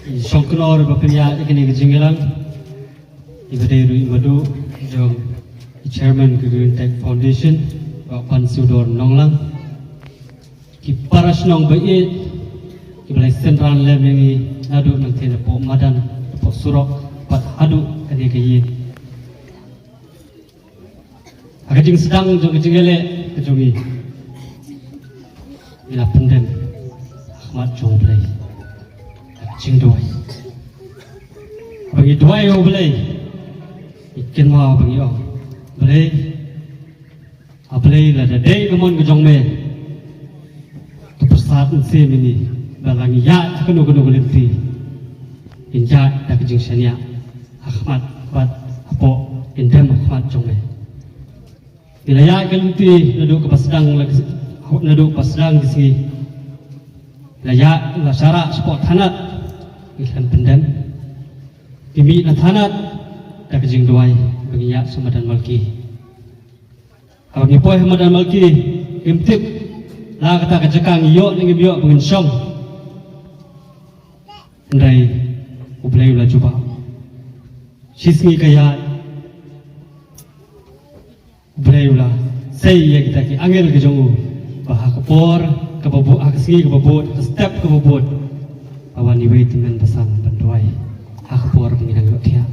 Songknor bapenya ikini kejinggelang ibadairu imadu jong chairman Green Tech Foundation Pak Pan Sudor Nonglang ki paras nong bait ki balai senran lem ini nadu nang tena po madan po surok pat hadu kani kayi agajing sedang jong kejingele kejongi ila pendem Ahmad jong balai jing doi bagi doi o balai ikin mau bagi o balai abalai la dadai gamon kejong me tu persat se ini balangi ya kenu gelinti inja dak jing sania Ahmad bat apo indem Ahmad jong me ilaya gelinti nadu kepasdang nadu pasdang di sini laya la syara sport hanat ikan pendam dimi nathanat dak jing duai bagi ya Samadan Malki abang ipoy Samadan Malki imtip la kata kajekang yo ning biyo pengin syong ndai ublay la juba sismi kaya ublay la say ya kita ki angel ke jongu bah kapor kababo aksi kababo step kababo awan iway timen pesan banduai hakapor penginang lotia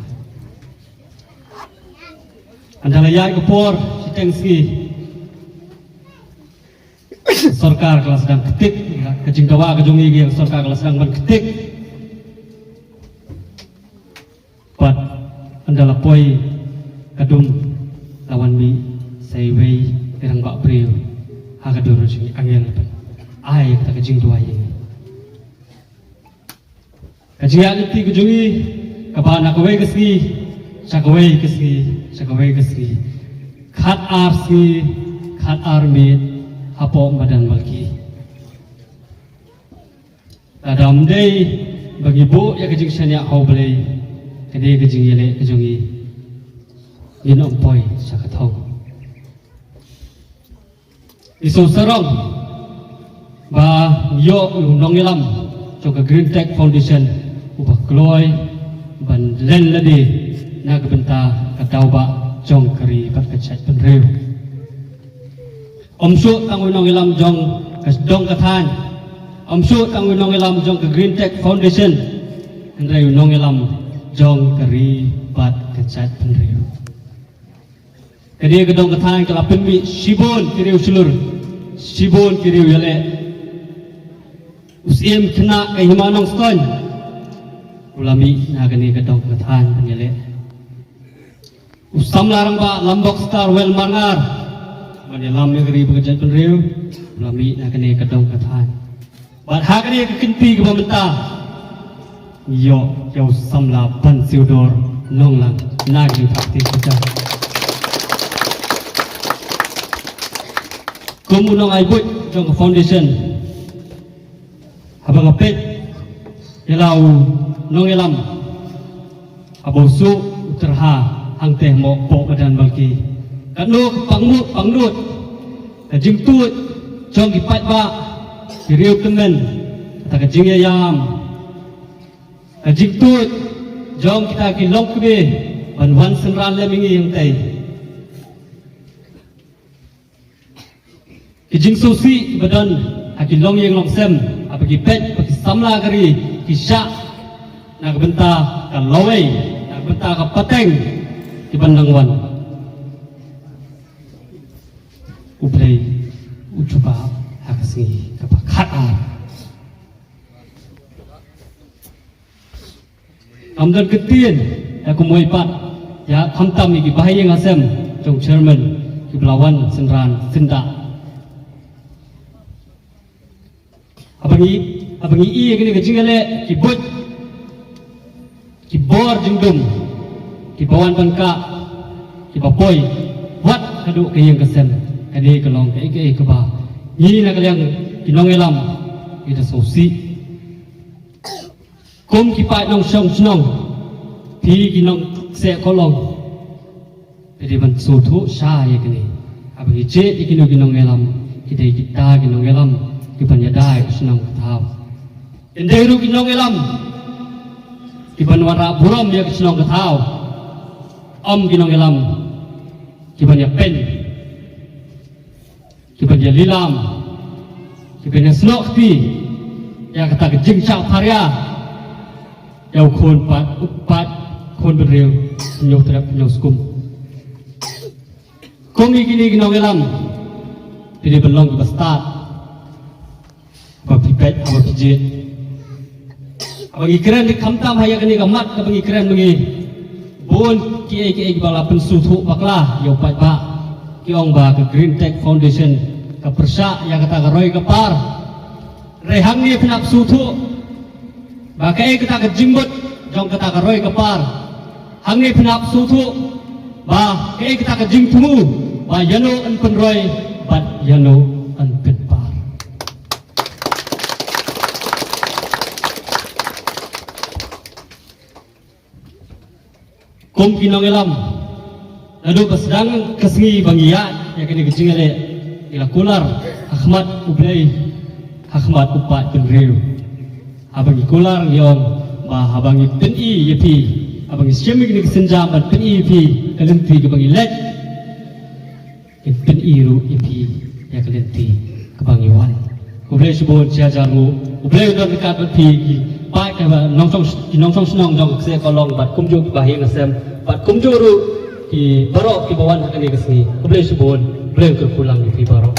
andala ya kapor sitengsi sarkar kelas sedang ketik kejing dawa kejongi yang sarkar kelas sedang ban ketik pat andala poi kadum lawan mi saiwei erang bak priu hakadur jungi angel ban ai kata kejing dawa ini kajian itu kejungi kabana kawai keski sakawai keski khat army hapo Madan Malki adam day bagi bu ya kejing sanya hau belai kede kejing yele kejungi in ompoi sakathong isu serong ba yo nongilam joka Green Tech Foundation ubah kloy ban len ladi na gebenta katau ba jong keri pat kecai penreu omsu tangui nong ilam jong kasdong kathan omsu tangui nong ilam jong ke Green Tech Foundation andreu nong ilam jong keri pat kecai penreu kedi gedong kathan kelapin mi sibon kiriu sulur sibon kiriu yale usim kena ke himanong skon ulami nagani gedong kathan penyele usam larang ba lambok star wel mangar mani lam negeri bekerja penriu ulami nagani gedong kathan bat hagani kekinti ke pemerintah yo samla Pan Sudor Nonglang nagi fakti kita kumunong aibut jong foundation habang apit ilaw nong ilam abosu terha hang teh mo po Madan Malki kanu pangnut kajing tut jong ipat ba diriu temen kata kajing yam kajing tut jong kita ki long kebe ban senran lemingi yang tai kajing susi badan akin long yang long sem apagi pet apagi samla kari kisah nak benta ka lawai nak benta ka pateng di bandangwan ublay ujuba hakasi ka pakhat amdan ketien aku moi pat ya khamtam ni ki bahaya ngasem jong chairman ki belawan senran senda abangi i gini kejingale ki bot ki bor jingdum ki bawan bangka ki bapoi wat kadu ke yang kesem kade kelong ke ba ni na kaliang kinong elam ida sosi kum ki pa nong song snong pi kinong se kolong kade ban suthu sha ye kini abangi je kinong elam kide kita kinong elam ki panyadai snong thau Indairu kinong elam kiban wara buram ya kisinong katao ginong ilam kiban ya pen kiban ya lilam kiban ya snokti ya kata kejing cak karya ya kon pat kon berrew penyok terap penyok skum kongi kini ginong ilam pilih belong ke bestat apa pipet apa pijit bagi keren di kamtam haya kini gamat ke bagi keren bagi bon ki bala pensutu baklah yo pat ba kiong ba ke Green Tech Foundation ke persa yang kata roy ke par rehang ni penap sutu ba ke kata ke jimbut jong kata roy ke par hang ni penap sutu ba ke kata ke jing tumu ba yano an penroy bat yano an pen par kum kinong ilam lalu bersedang kesengi bangiat ya kini kecing ada ila kular Ahmad Ublay Ahmad Upat Penriu abangi kular yong bah abangi peni yepi abangi siami kini kesenjam ban peni yepi kalenti ke bangi let peni ru yepi ya kalenti ke bangi wan Ublay subon siajamu Ublay udah dekat berpi pak kah nongcong senong jong saya kolong bat kumjuk bahaya ngasem bat kumjuk ru ki barok ki bawan hakani kesini Ublay subon Ublay ke pulang di barok